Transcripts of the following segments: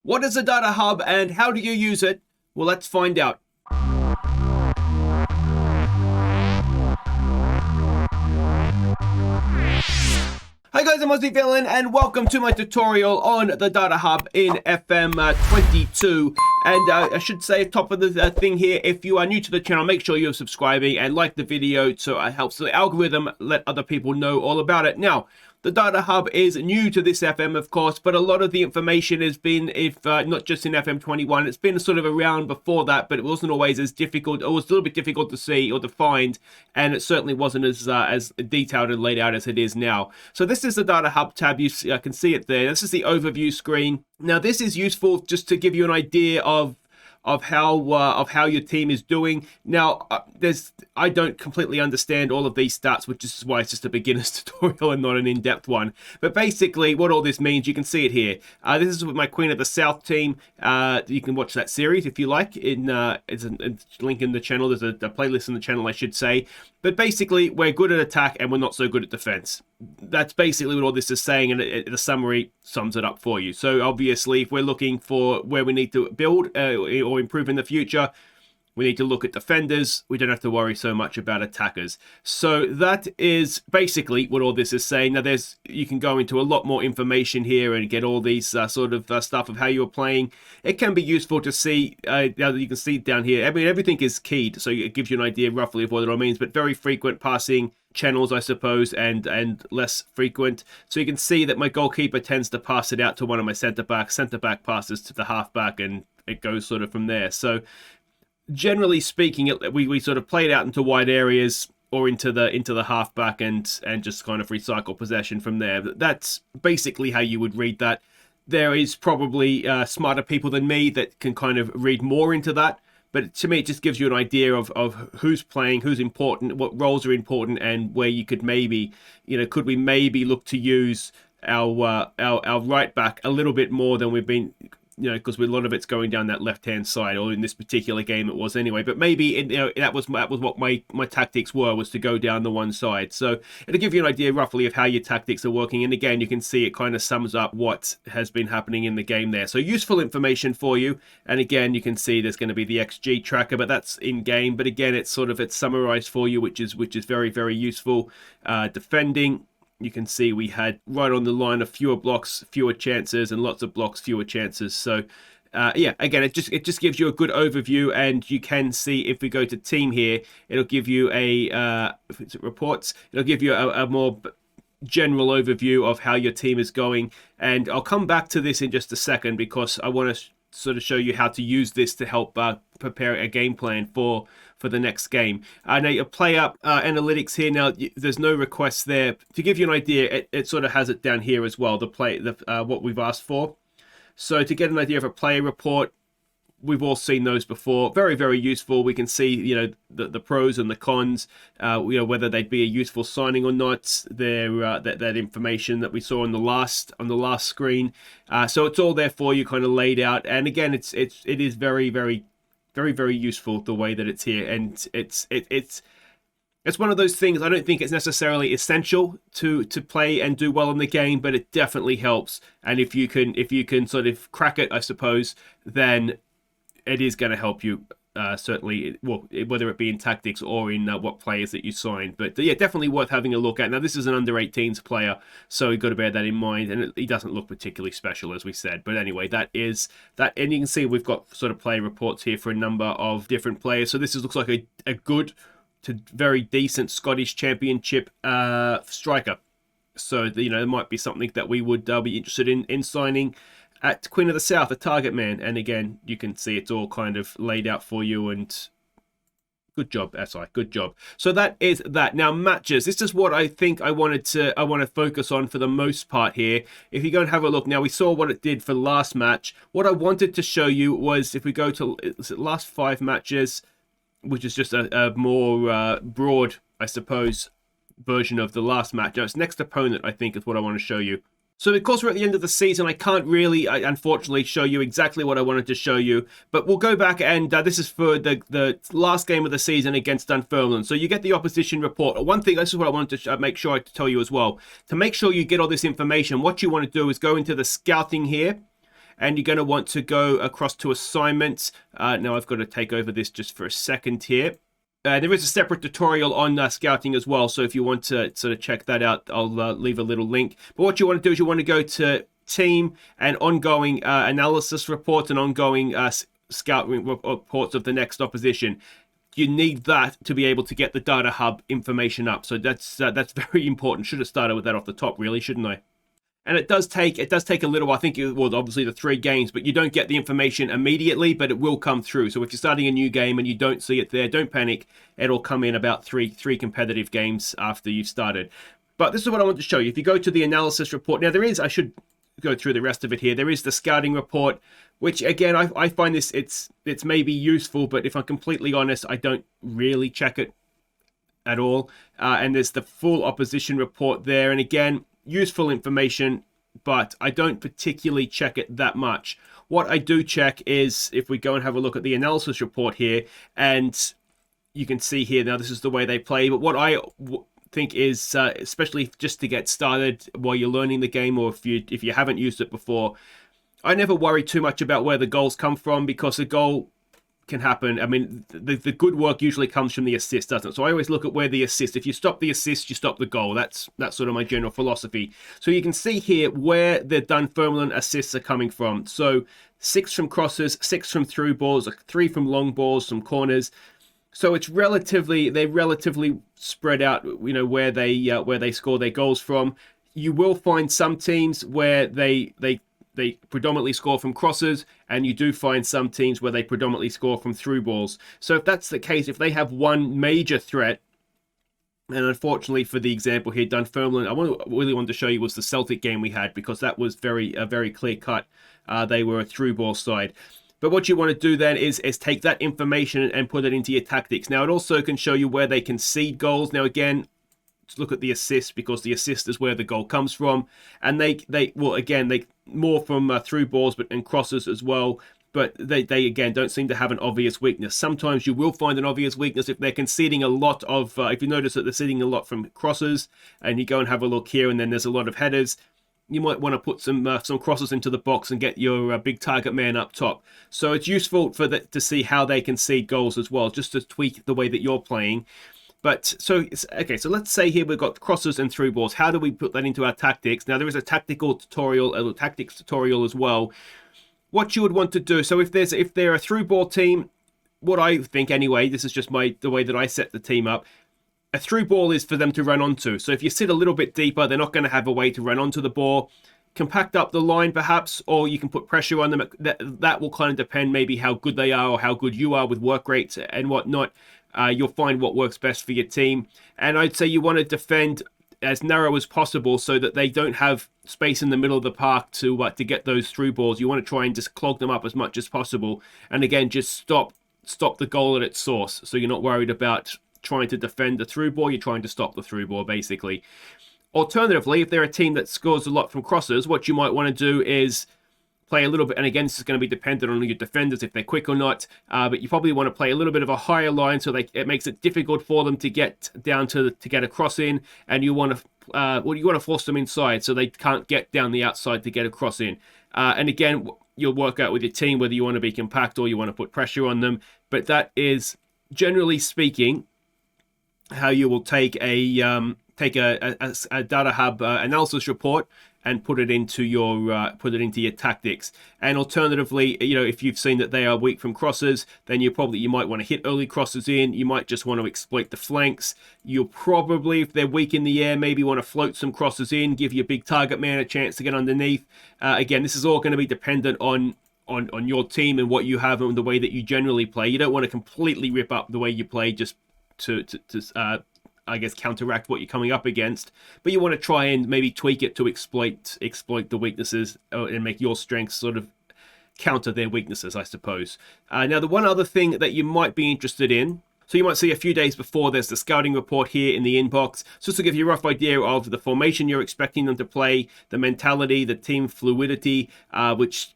What is a data hub and how do you use it? Well, let's find out. Hi guys, I'm Aussie Villain and welcome to my tutorial on the data hub in FM22. And I should say top of the thing here, if you are new to the channel, make sure you're subscribing and like the video so it helps the algorithm let other people know all about it. Now, the data hub is new to this FM, of course, but a lot of the information has been, if not just in FM21, it's been sort of around before that, but it wasn't always as difficult. It was a little bit difficult to see or to find, and it certainly wasn't as detailed and laid out as it is now. So this is the data hub tab. You can see it there. This is the overview screen. Now, this is useful just to give you an idea of how your team is doing. Now, I don't completely understand all of these stats, which is why it's just a beginner's tutorial and not an in-depth one. But basically, what all this means, you can see it here. This is with my Queen of the South team. You can watch that series if you like. It's a link in the channel. There's a playlist in the channel, I should say. But basically, we're good at attack and we're not so good at defense. That's basically what all this is saying, and the summary sums it up for you. So obviously, if we're looking for where we need to build or improve in the future, we need to look at defenders. We don't have to worry so much about attackers. So that is basically what all this is saying. Now, you can go into a lot more information here and get all these sort of stuff of how you're playing. It can be useful to see. You can see down here. I mean, everything is keyed, so it gives you an idea roughly of what it all means. But very frequent passing channels, I suppose, and less frequent. So you can see that my goalkeeper tends to pass it out to one of my centre backs. Centre back passes to the half back, and it goes sort of from there. So generally speaking, we sort of play it out into wide areas or into the halfback and just kind of recycle possession from there. That's basically how you would read that. There is probably smarter people than me that can kind of read more into that. But to me, it just gives you an idea of who's playing, who's important, what roles are important, and where you could maybe, could we maybe look to use our right back a little bit more than we've been, because a lot of it's going down that left-hand side, or in this particular game it was anyway. But maybe that was what my tactics was to go down the one side. So it'll give you an idea roughly of how your tactics are working. And again, you can see it kind of sums up what has been happening in the game there. So useful information for you. And again, you can see there's going to be the XG tracker, but that's in game. But again, it's summarized for you, which is very, very useful. Defending. You can see we had right on the line of fewer blocks, fewer chances, and lots of blocks, fewer chances. So, yeah, again, it just gives you a good overview, and you can see if we go to team here, it'll give you if it's reports, it'll give you a more general overview of how your team is going. And I'll come back to this in just a second because I want to sort of show you how to use this to help prepare a game plan for the next game. Now your player analytics here. Now there's no requests there. To give you an idea, it sort of has it down here as well. What we've asked for. So to get an idea of a player report, we've all seen those before. Very, very useful. We can see the pros and the cons. Whether they'd be a useful signing or not. That information that we saw on the last screen. So it's all there for you, kind of laid out. And again, it is very, very, very, very useful the way that it's here. And it's one of those things. I don't think it's necessarily essential to play and do well in the game, but it definitely helps. And if you can sort of crack it, I suppose, then it is going to help you, certainly, well, whether it be in tactics or in what players that you sign. But yeah, definitely worth having a look at. Now, this is an under-18s player, so you've got to bear that in mind. And he doesn't look particularly special, as we said. But anyway, that is that. And you can see we've got sort of player reports here for a number of different players. So this looks like a good to very decent Scottish Championship striker. So, there might be something that we would be interested in signing at Queen of the South, a target man. And again, you can see it's all kind of laid out for you, and good job, SI, good job. So that is that. Now, matches. This is what I think I want to focus on for the most part here. If you go and have a look, now we saw what it did for the last match. What I wanted to show you was, if we go to last 5 matches, which is just a more broad, I suppose, version of the last match. Now, its next opponent, I think, is what I want to show you. So because we're at the end of the season, I can't really, unfortunately, show you exactly what I wanted to show you. But we'll go back and this is for the last game of the season against Dunfermline. So you get the opposition report. One thing, this is what I wanted to make sure I tell you as well. To make sure you get all this information, what you want to do is go into the scouting here. and you're going to want to go across to assignments. Now I've got to take over this just for a second here. There is a separate tutorial on scouting as well, so if you want to sort of check that out, I'll leave a little link. But what you want to do is you want to go to team and ongoing analysis reports and ongoing scouting reports of the next opposition. You need that to be able to get the data hub information up. So that's very important. Should have started with that off the top, really, shouldn't I? And it does take a little while. I think obviously the 3 games, but you don't get the information immediately, but it will come through. So if you're starting a new game and you don't see it there, don't panic. It'll come in about three competitive games after you've started. But this is what I want to show you. If you go to the analysis report, now I should go through the rest of it here. There is the scouting report, which again, I find this, it's maybe useful, but if I'm completely honest, I don't really check it at all. And there's the full opposition report there. And again, useful information, but I don't particularly check it that much. What I do check is if we go and have a look at the analysis report here, and you can see here now this is the way they play. But what I think is, especially just to get started while you're learning the game, or if you haven't used it before, I never worry too much about where the goals come from, because a goal can happen. I mean, the good work usually comes from the assist, doesn't it? So I always look at where the assist, if you stop the assist, you stop the goal. That's sort of my general philosophy. So you can see here where the Dunfermline assists are coming from. So 6 from crosses, 6 from through balls, 3 from long balls, some corners. So it's they're relatively spread out, where they score their goals from. You will find some teams where they predominantly score from crosses, and you do find some teams where they predominantly score from through balls. So if that's the case, if they have one major threat, and unfortunately for the example here, Dunfermline, I really wanted to show you was the Celtic game we had, because that was very clear cut. They were a through ball side. But what you want to do then is take that information and put it into your tactics. Now it also can show you where they concede goals. Now again, look at the assist, because the assist is where the goal comes from, and they more from through balls and crosses as well, but they again don't seem to have an obvious weakness. Sometimes you will find an obvious weakness if they're conceding a lot of if you notice that they're conceding a lot from crosses, and you go and have a look here, and then there's a lot of headers. You might want to put some crosses into the box and get your big target man up top. So it's useful to see how they concede goals as well, just to tweak the way that you're playing. But so let's say here we've got crosses and through balls. How do we put that into our tactics? Now there is a tactics tutorial as well. What you would want to do, so if they're a through ball team, what I think anyway, this is just the way that I set the team up. A through ball is for them to run onto. So if you sit a little bit deeper, they're not going to have a way to run onto the ball. Compact up the line perhaps, or you can put pressure on them. That will kind of depend maybe how good they are or how good you are with work rates and whatnot. You'll find what works best for your team. And I'd say you want to defend as narrow as possible so that they don't have space in the middle of the park to get those through balls. You want to try and just clog them up as much as possible. And again, just stop the goal at its source. So you're not worried about trying to defend the through ball. You're trying to stop the through ball, basically. Alternatively, if they're a team that scores a lot from crosses, what you might want to do is play a little bit, and again, this is going to be dependent on your defenders, if they're quick or not, but you probably want to play a little bit of a higher line so it makes it difficult for them to get down to get a cross in, and you want to force them inside so they can't get down the outside to get a cross in. And again, you'll work out with your team whether you want to be compact or you want to put pressure on them, but that is, generally speaking, how you will take a data hub analysis report and put it into your tactics. And alternatively, if you've seen that they are weak from crosses, then you might want to hit early crosses in. You might just want to exploit the flanks. You'll probably, if they're weak in the air, maybe want to float some crosses in, give your big target man a chance to get underneath. Again, this is all going to be dependent on your team and what you have and the way that you generally play. You don't want to completely rip up the way you play just to counteract what you're coming up against, but you want to try and maybe tweak it to exploit the weaknesses and make your strengths sort of counter their weaknesses, I suppose. Now, the one other thing that you might be interested in, so you might see a few days before, there's the scouting report here in the inbox, just to give you a rough idea of the formation you're expecting them to play, the mentality, the team fluidity, which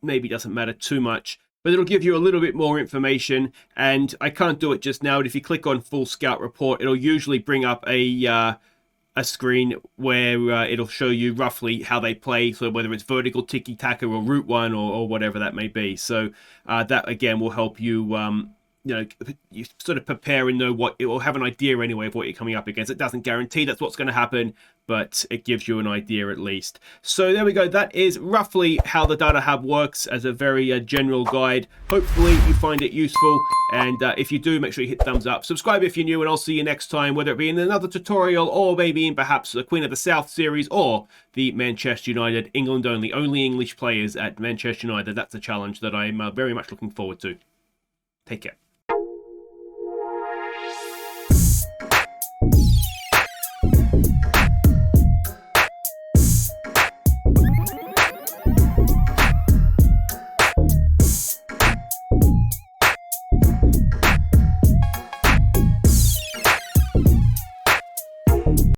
maybe doesn't matter too much. But it'll give you a little bit more information, and I can't do it just now, but if you click on Full Scout Report, it'll usually bring up a a screen where it'll show you roughly how they play, so whether it's vertical tiki-taka or route one or whatever that may be. So that again will help you you sort of prepare and know what it will have an idea anyway of what you're coming up against. It doesn't guarantee that's what's going to happen, but it gives you an idea at least. So there we go. That is roughly how the Data Hub works as a very general guide. Hopefully you find it useful, and if you do, make sure you hit thumbs up. Subscribe if you're new, and I'll see you next time, whether it be in another tutorial or maybe in perhaps the Queen of the South series or the Manchester United England only English players at Manchester United. That's a challenge that I'm very much looking forward to. Take care.